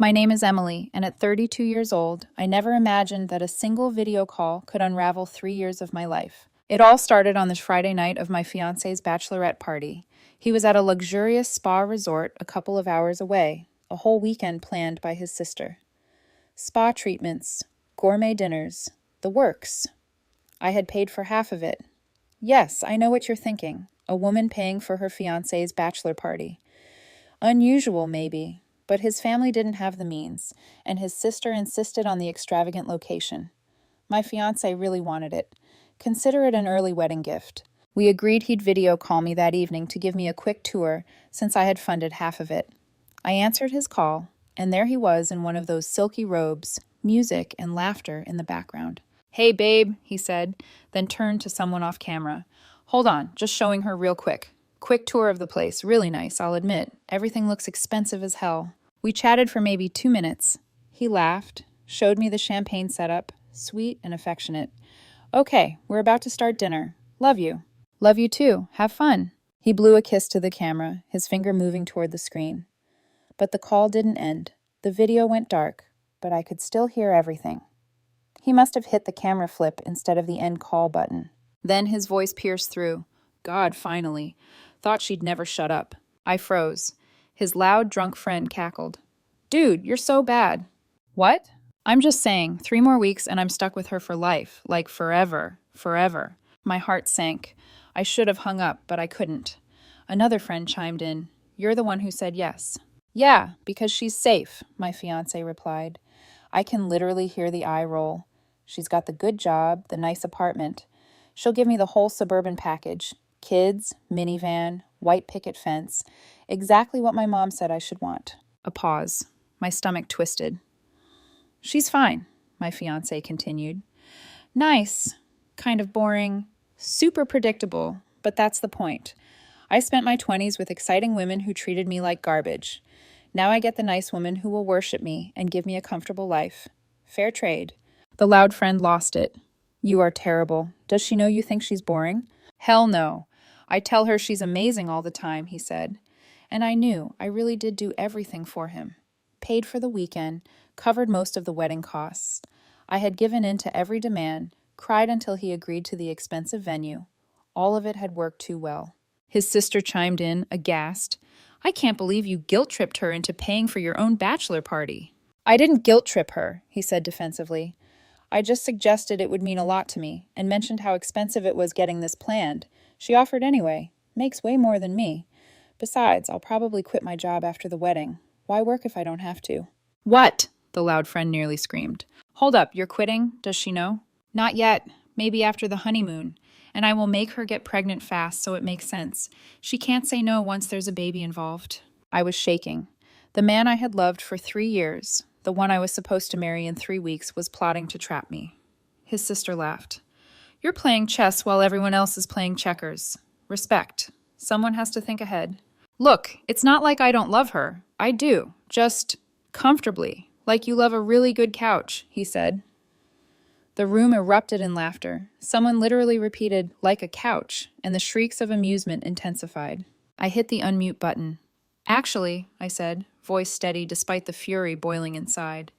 My name is Emily, and at 32 years old, I never imagined that a single video call could unravel 3 years of my life. It all started on the Friday night of my fiancé's bachelorette party. He was at a luxurious spa resort a couple of hours away, a whole weekend planned by his sister. Spa treatments, gourmet dinners, the works. I had paid for half of it. Yes, I know what you're thinking. A woman paying for her fiancé's bachelor party. Unusual, maybe, but his family didn't have the means, and his sister insisted on the extravagant location. My fiancé really wanted it. Consider it an early wedding gift. We agreed he'd video call me that evening to give me a quick tour, since I had funded half of it. I answered his call, and there he was in one of those silky robes, music and laughter in the background. "Hey, babe," he said, then turned to someone off camera. "Hold on, just showing her real quick. Quick tour of the place, really nice, I'll admit. Everything looks expensive as hell." We chatted for maybe 2 minutes. He laughed, showed me the champagne setup, sweet and affectionate. "Okay, we're about to start dinner. Love you." "Love you too. Have fun." He blew a kiss to the camera, his finger moving toward the screen. But the call didn't end. The video went dark, but I could still hear everything. He must have hit the camera flip instead of the end call button. Then his voice pierced through. God, finally. Thought she'd never shut up. I froze. His loud, drunk friend cackled. "Dude, you're so bad." "What?" "I'm just saying, 3 more weeks and I'm stuck with her for life. Like forever. Forever." My heart sank. I should have hung up, but I couldn't. Another friend chimed in. "You're the one who said yes." "Yeah, because she's safe," my fiancé replied. I can literally hear the eye roll. She's got the good job, the nice apartment. She'll give me the whole suburban package. Kids, minivan, white picket fence. Exactly what my mom said I should want. A pause. My stomach twisted. "She's fine," my fiancé continued. "Nice. Kind of boring. Super predictable. But that's the point. I spent my 20s with exciting women who treated me like garbage. Now I get the nice woman who will worship me and give me a comfortable life. Fair trade." The loud friend lost it. "You are terrible. Does she know you think she's boring?" "Hell no. I tell her she's amazing all the time," he said. And I knew I really did do everything for him. Paid for the weekend, covered most of the wedding costs. I had given in to every demand, cried until he agreed to the expensive venue. All of it had worked too well. His sister chimed in, aghast. "I can't believe you guilt-tripped her into paying for your own bachelor party." "I didn't guilt-trip her," he said defensively. "I just suggested it would mean a lot to me, and mentioned how expensive it was getting this planned. She offered anyway. Makes way more than me. Besides, I'll probably quit my job after the wedding. Why work if I don't have to?" "What?" the loud friend nearly screamed. "Hold up, you're quitting? Does she know?" "Not yet. Maybe after the honeymoon. And I will make her get pregnant fast so it makes sense. She can't say no once there's a baby involved." I was shaking. The man I had loved for 3 years, the one I was supposed to marry in 3 weeks, was plotting to trap me. His sister laughed. "You're playing chess while everyone else is playing checkers. Respect. Someone has to think ahead." "Look, it's not like I don't love her. I do. Just comfortably. Like you love a really good couch," he said. The room erupted in laughter. Someone literally repeated, "like a couch," and the shrieks of amusement intensified. I hit the unmute button. "Actually," I said, voice steady despite the fury boiling inside,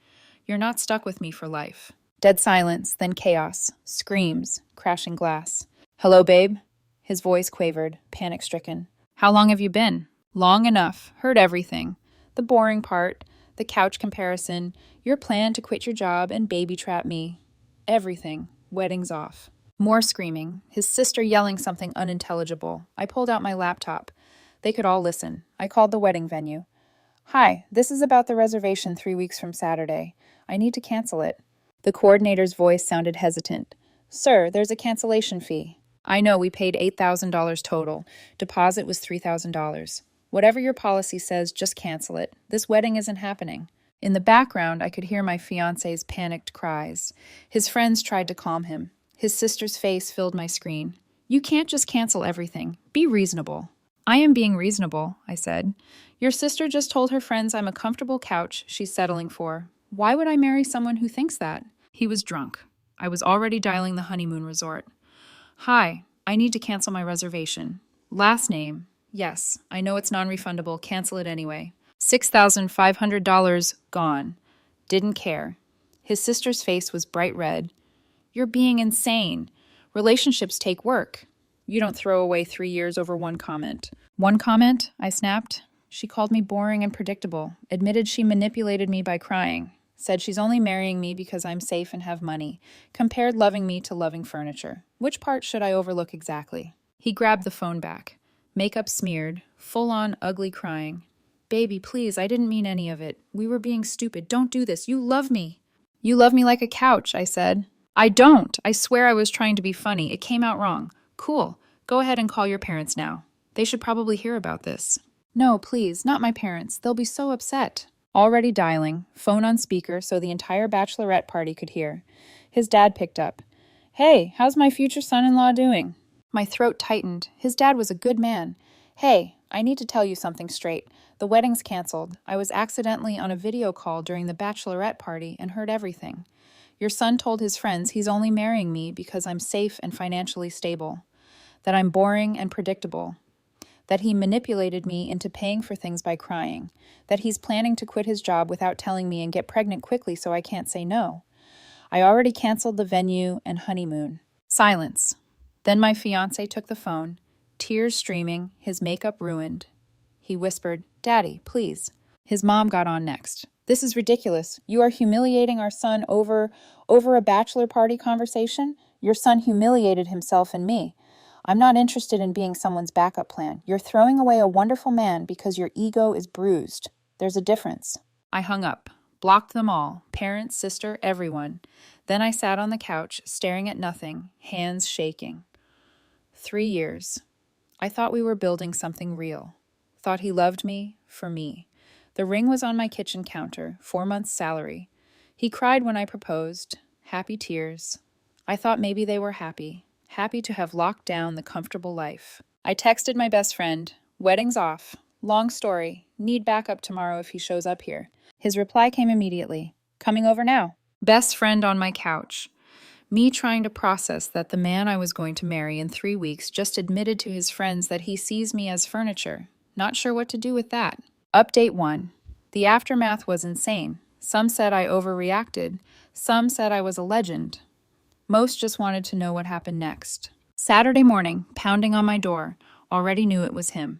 "you're not stuck with me for life." Dead silence, then chaos. Screams, crashing glass. "Hello, babe?" His voice quavered, panic-stricken. "How long have you been?" "Long enough. Heard everything. The boring part, the couch comparison, your plan to quit your job and baby trap me. Everything. Wedding's off." More screaming, his sister yelling something unintelligible. I pulled out my laptop. They could all listen. I called the wedding venue. "Hi, this is about the reservation 3 weeks from Saturday. I need to cancel it." The coordinator's voice sounded hesitant. "Sir, there's a cancellation fee." "I know, we paid $8,000 total. Deposit was $3,000. Whatever your policy says, just cancel it. This wedding isn't happening." In the background, I could hear my fiancé's panicked cries. His friends tried to calm him. His sister's face filled my screen. "You can't just cancel everything. Be reasonable." "I am being reasonable," I said. "Your sister just told her friends I'm a comfortable couch she's settling for. Why would I marry someone who thinks that?" He was drunk. I was already dialing the honeymoon resort. "Hi, I need to cancel my reservation. Last name. Yes, I know it's non-refundable. Cancel it anyway. $6,500 gone. Didn't care. His sister's face was bright red. You're being insane. Relationships take work. You don't throw away 3 years over one comment. One comment? I snapped. She called me boring and predictable, admitted she manipulated me by crying, said she's only marrying me because I'm safe and have money, compared loving me to loving furniture. Which part should I overlook exactly? He grabbed the phone back. Makeup smeared, full-on ugly crying. Baby, please, I didn't mean any of it. We were being stupid. Don't do this. You love me. You love me like a couch, I said. I don't. I swear I was trying to be funny. It came out wrong. Cool. Go ahead and call your parents now. They should probably hear about this. No, please, not my parents. They'll be so upset. Already dialing, phone on speaker so the entire bachelorette party could hear. His dad picked up. Hey, how's my future son-in-law doing? My throat tightened. His dad was a good man. Hey, I need to tell you something straight. The wedding's canceled. I was accidentally on a video call during the bachelorette party and heard everything. Your son told his friends he's only marrying me because I'm safe and financially stable, that I'm boring and predictable, that he manipulated me into paying for things by crying, that he's planning to quit his job without telling me and get pregnant quickly so I can't say no. I already canceled the venue and honeymoon. Silence. Then my fiancé took the phone, tears streaming, his makeup ruined. He whispered, Daddy, please. His mom got on next. This is ridiculous. You are humiliating our son over a bachelor party conversation? Your son humiliated himself and me. I'm not interested in being someone's backup plan. You're throwing away a wonderful man because your ego is bruised. There's a difference. I hung up, blocked them all, parents, sister, everyone. Then I sat on the couch, staring at nothing, hands shaking. 3 years. I thought we were building something real. Thought he loved me for me. The ring was on my kitchen counter, 4 months' salary. He cried when I proposed, happy tears. I thought maybe they were happy to have locked down the comfortable life. I texted my best friend, wedding's off. Long story, need backup tomorrow if he shows up here. His reply came immediately, coming over now. Best friend on my couch. Me trying to process that the man I was going to marry in 3 weeks just admitted to his friends that he sees me as furniture. Not sure what to do with that. Update 1. The aftermath was insane. Some said I overreacted. Some said I was a legend. Most just wanted to know what happened next. Saturday morning, pounding on my door. Already knew it was him.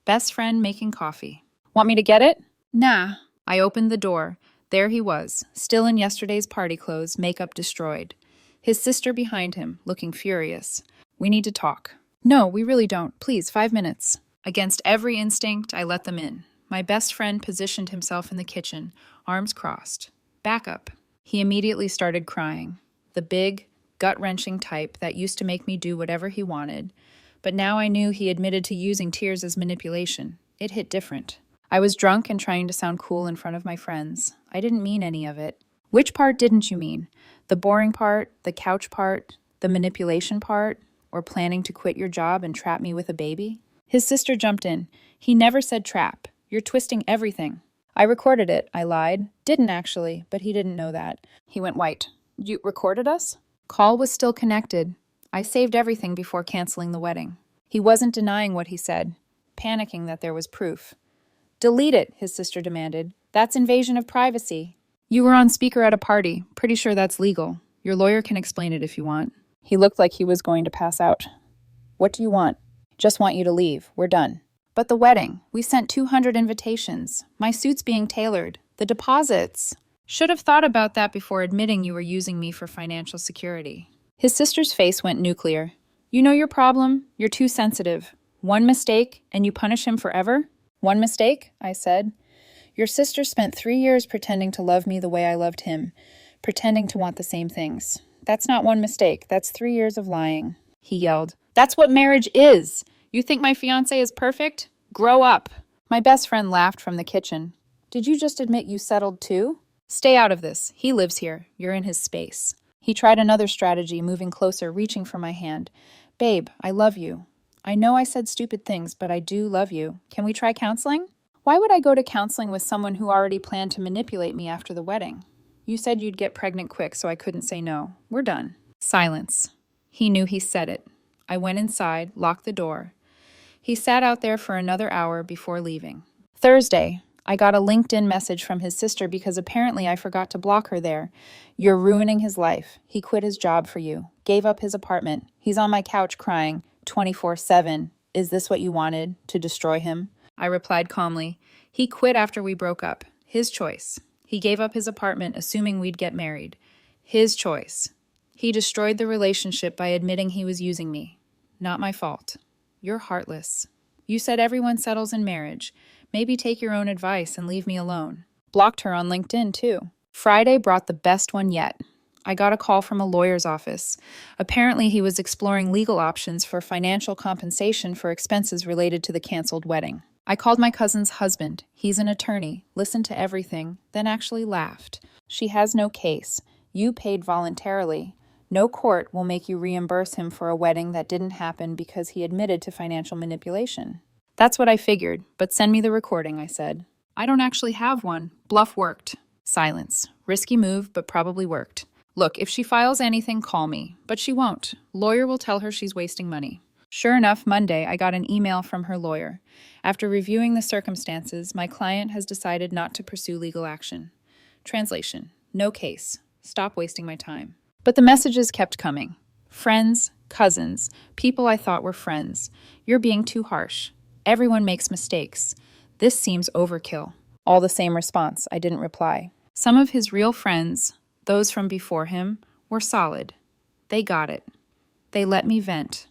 Best friend making coffee. Want me to get it? Nah. I opened the door. There he was, still in yesterday's party clothes, makeup destroyed. His sister behind him, looking furious. We need to talk. No, we really don't. Please, 5 minutes. Against every instinct, I let them in. My best friend positioned himself in the kitchen, arms crossed. Back up. He immediately started crying. The big, gut-wrenching type that used to make me do whatever he wanted. But now I knew he admitted to using tears as manipulation. It hit different. I was drunk and trying to sound cool in front of my friends. I didn't mean any of it. Which part didn't you mean? The boring part, the couch part, the manipulation part, or planning to quit your job and trap me with a baby? His sister jumped in. He never said trap. You're twisting everything. I recorded it, I lied. Didn't actually, but he didn't know that. He went white. You recorded us? Call was still connected. I saved everything before canceling the wedding. He wasn't denying what he said, panicking that there was proof. Delete it, his sister demanded. That's invasion of privacy. You were on speaker at a party. Pretty sure that's legal. Your lawyer can explain it if you want. He looked like he was going to pass out. What do you want? Just want you to leave. We're done. But the wedding. We sent 200 invitations. My suit's being tailored. The deposits. Should have thought about that before admitting you were using me for financial security. His sister's face went nuclear. You know your problem? You're too sensitive. One mistake, and you punish him forever? One mistake? I said. Your sister spent 3 years pretending to love me the way I loved him, pretending to want the same things. That's not one mistake. That's 3 years of lying. He yelled. That's what marriage is. You think my fiancé is perfect? Grow up. My best friend laughed from the kitchen. Did you just admit you settled too? Stay out of this. He lives here. You're in his space. He tried another strategy, moving closer, reaching for my hand. Babe, I love you. I know I said stupid things, but I do love you. Can we try counseling? Why would I go to counseling with someone who already planned to manipulate me after the wedding? You said you'd get pregnant quick, so I couldn't say no. We're done. Silence. He knew he said it. I went inside, locked the door. He sat out there for another hour before leaving. Thursday. I got a LinkedIn message from his sister because apparently I forgot to block her there. You're ruining his life. He quit his job for you, gave up his apartment. He's on my couch crying 24/7. Is this what you wanted, to destroy him? I replied calmly. He quit after we broke up. His choice. He gave up his apartment assuming we'd get married. His choice. He destroyed the relationship by admitting he was using me. Not my fault. You're heartless. You said everyone settles in marriage. Maybe take your own advice and leave me alone. Blocked her on LinkedIn, too. Friday brought the best one yet. I got a call from a lawyer's office. Apparently, he was exploring legal options for financial compensation for expenses related to the canceled wedding. I called my cousin's husband. He's an attorney, listened to everything, then actually laughed. She has no case. You paid voluntarily. No court will make you reimburse him for a wedding that didn't happen because he admitted to financial manipulation. That's what I figured, but send me the recording, I said. I don't actually have one. Bluff worked. Silence. Risky move, but probably worked. Look, if she files anything, call me. But she won't. Lawyer will tell her she's wasting money. Sure enough, Monday, I got an email from her lawyer. After reviewing the circumstances, my client has decided not to pursue legal action. Translation. No case. Stop wasting my time. But the messages kept coming. Friends, cousins, people I thought were friends. You're being too harsh. Everyone makes mistakes. This seems overkill. All the same response. I didn't reply. Some of his real friends, those from before him, were solid. They got it. They let me vent.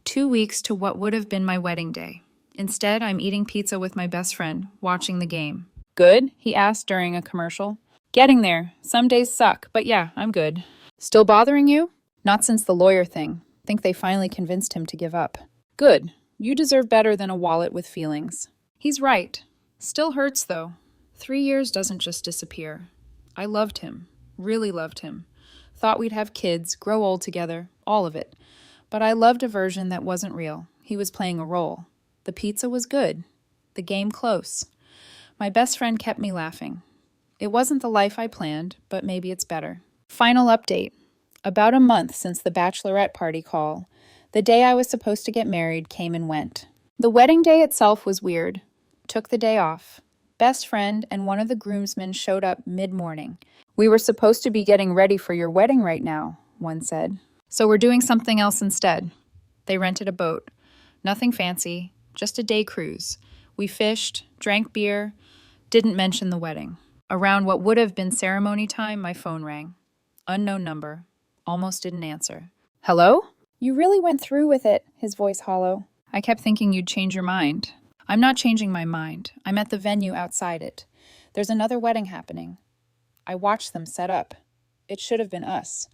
2 weeks to what would have been my wedding day. Instead, I'm eating pizza with my best friend, watching the game. Good? He asked during a commercial. Getting there. Some days suck, but yeah, I'm good. Still bothering you? Not since the lawyer thing. Think they finally convinced him to give up. Good. You deserve better than a wallet with feelings. He's right. Still hurts, though. 3 years doesn't just disappear. I loved him. Really loved him. Thought we'd have kids, grow old together, all of it. But I loved a version that wasn't real. He was playing a role. The pizza was good. The game close. My best friend kept me laughing. It wasn't the life I planned, but maybe it's better. Final update. About a month since the Bachelorette party call, the day I was supposed to get married came and went. The wedding day itself was weird. Took the day off. Best friend and one of the groomsmen showed up mid-morning. We were supposed to be getting ready for your wedding right now, one said. So we're doing something else instead. They rented a boat. Nothing fancy, just a day cruise. We fished, drank beer, didn't mention the wedding. Around what would have been ceremony time, my phone rang. Unknown number. Almost didn't answer. Hello? You really went through with it, his voice hollow. I kept thinking you'd change your mind. I'm not changing my mind. I'm at the venue outside it. There's another wedding happening. I watched them set up. It should have been us.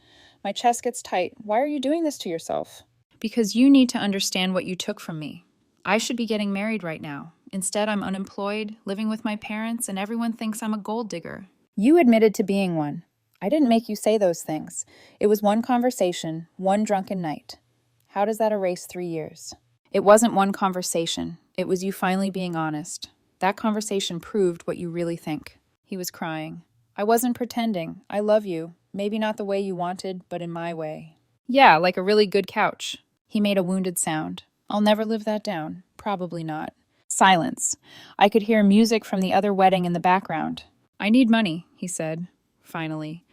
My chest gets tight. Why are you doing this to yourself? Because you need to understand what you took from me. I should be getting married right now. Instead, I'm unemployed, living with my parents, and everyone thinks I'm a gold digger. You admitted to being one. I didn't make you say those things. It was one conversation, one drunken night. How does that erase 3 years? It wasn't one conversation. It was you finally being honest. That conversation proved what you really think. He was crying. I wasn't pretending. I love you. Maybe not the way you wanted, but in my way. Yeah, like a really good couch. He made a wounded sound. I'll never live that down. Probably not. Silence. I could hear music from the other wedding in the background. I need money, he said. Finally.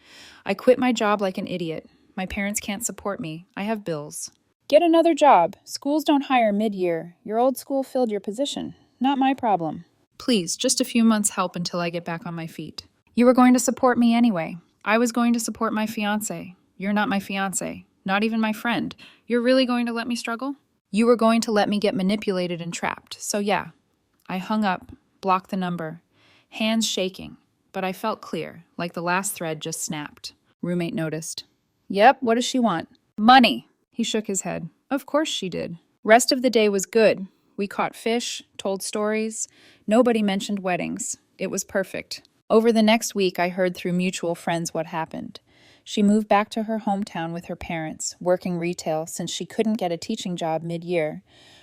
I quit my job like an idiot. My parents can't support me. I have bills. Get another job. Schools don't hire mid-year. Your old school filled your position. Not my problem. Please, just a few months help until I get back on my feet. You were going to support me anyway. I was going to support my fiancé. You're not my fiancé. Not even my friend. You're really going to let me struggle? You were going to let me get manipulated and trapped. So yeah. I hung up, blocked the number. Hands shaking. But I felt clear, like the last thread just snapped. Roommate noticed. Yep, what does she want? Money. He shook his head. Of course she did. Rest of the day was good. We caught fish, told stories. Nobody mentioned weddings. It was perfect. Over the next week, I heard through mutual friends what happened. She moved back to her hometown with her parents, working retail since she couldn't get a teaching job mid-year.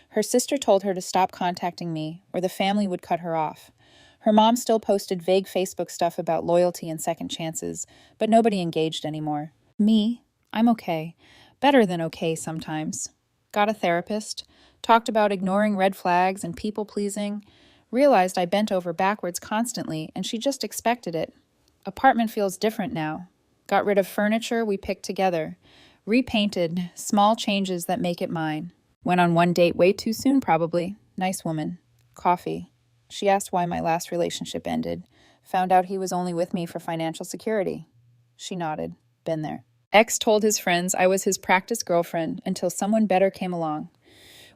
Her sister told her to stop contacting me, or the family would cut her off. Her mom still posted vague Facebook stuff about loyalty and second chances, but nobody engaged anymore. Me? I'm okay. Better than okay sometimes. Got a therapist. Talked about ignoring red flags and people-pleasing. Realized I bent over backwards constantly, and she just expected it. Apartment feels different now. Got rid of furniture we picked together. Repainted, small changes that make it mine. Went on one date way too soon, probably. Nice woman. Coffee. She asked why my last relationship ended. Found out he was only with me for financial security. She nodded. Been there. Ex told his friends I was his practice girlfriend until someone better came along.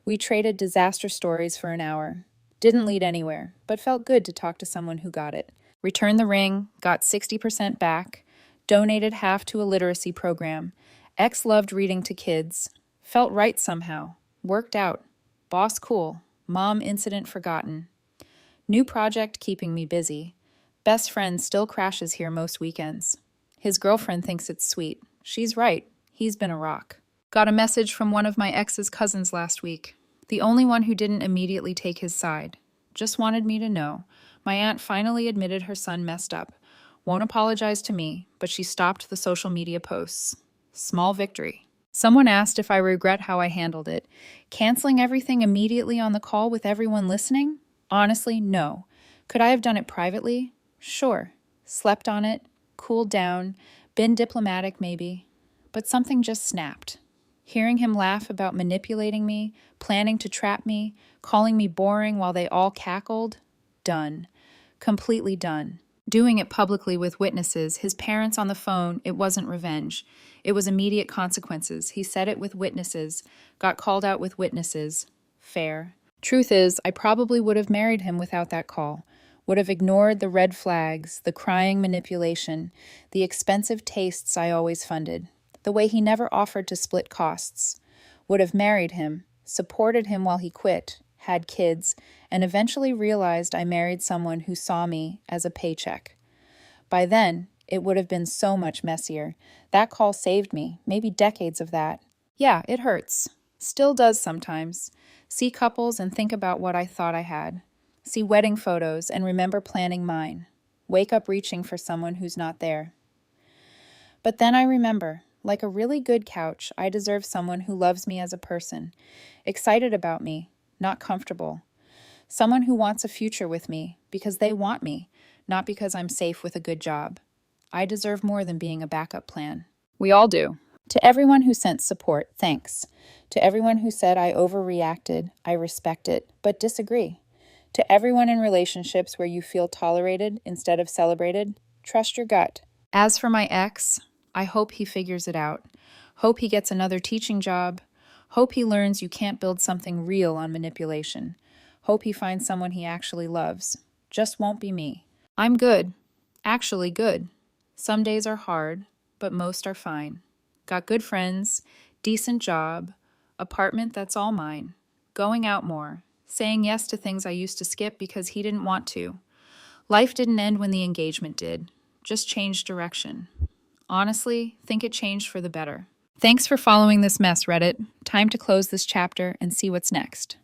We traded disaster stories for an hour. Didn't lead anywhere, but felt good to talk to someone who got it. Returned the ring, got 60% back, donated half to a literacy program. Ex loved reading to kids. Felt right somehow. Worked out. Boss cool. Mom incident forgotten. New project keeping me busy. Best friend still crashes here most weekends. His girlfriend thinks it's sweet. She's right. He's been a rock. Got a message from one of my ex's cousins last week. The only one who didn't immediately take his side. Just wanted me to know. My aunt finally admitted her son messed up. Won't apologize to me, but she stopped the social media posts. Small victory. Someone asked if I regret how I handled it. Canceling everything immediately on the call with everyone listening? Honestly, no. Could I have done it privately? Sure. Slept on it, cooled down, been diplomatic maybe. But something just snapped. Hearing him laugh about manipulating me, planning to trap me, calling me boring while they all cackled. Done. Completely done. Doing it publicly with witnesses, his parents on the phone, it wasn't revenge. It was immediate consequences. He said it with witnesses, got called out with witnesses. Fair. Truth is, I probably would have married him without that call. Would have ignored the red flags, the crying manipulation, the expensive tastes I always funded, the way he never offered to split costs. Would have married him, supported him while he quit, had kids, and eventually realized I married someone who saw me as a paycheck. By then, it would have been so much messier. That call saved me, maybe decades of that. Yeah, it hurts. Still does sometimes. See couples and think about what I thought I had. See wedding photos and remember planning mine. Wake up reaching for someone who's not there. But then I remember, like a really good couch, I deserve someone who loves me as a person, excited about me, not comfortable. Someone who wants a future with me because they want me, not because I'm safe with a good job. I deserve more than being a backup plan. We all do. To everyone who sent support, thanks. To everyone who said I overreacted, I respect it, but disagree. To everyone in relationships where you feel tolerated instead of celebrated, trust your gut. As for my ex, I hope he figures it out. Hope he gets another teaching job. Hope he learns you can't build something real on manipulation. Hope he finds someone he actually loves. Just won't be me. I'm good. Actually good. Some days are hard, but most are fine. Got good friends, decent job, apartment that's all mine. Going out more. Saying yes to things I used to skip because he didn't want to. Life didn't end when the engagement did. Just changed direction. Honestly, think it changed for the better. Thanks for following this mess, Reddit. Time to close this chapter and see what's next.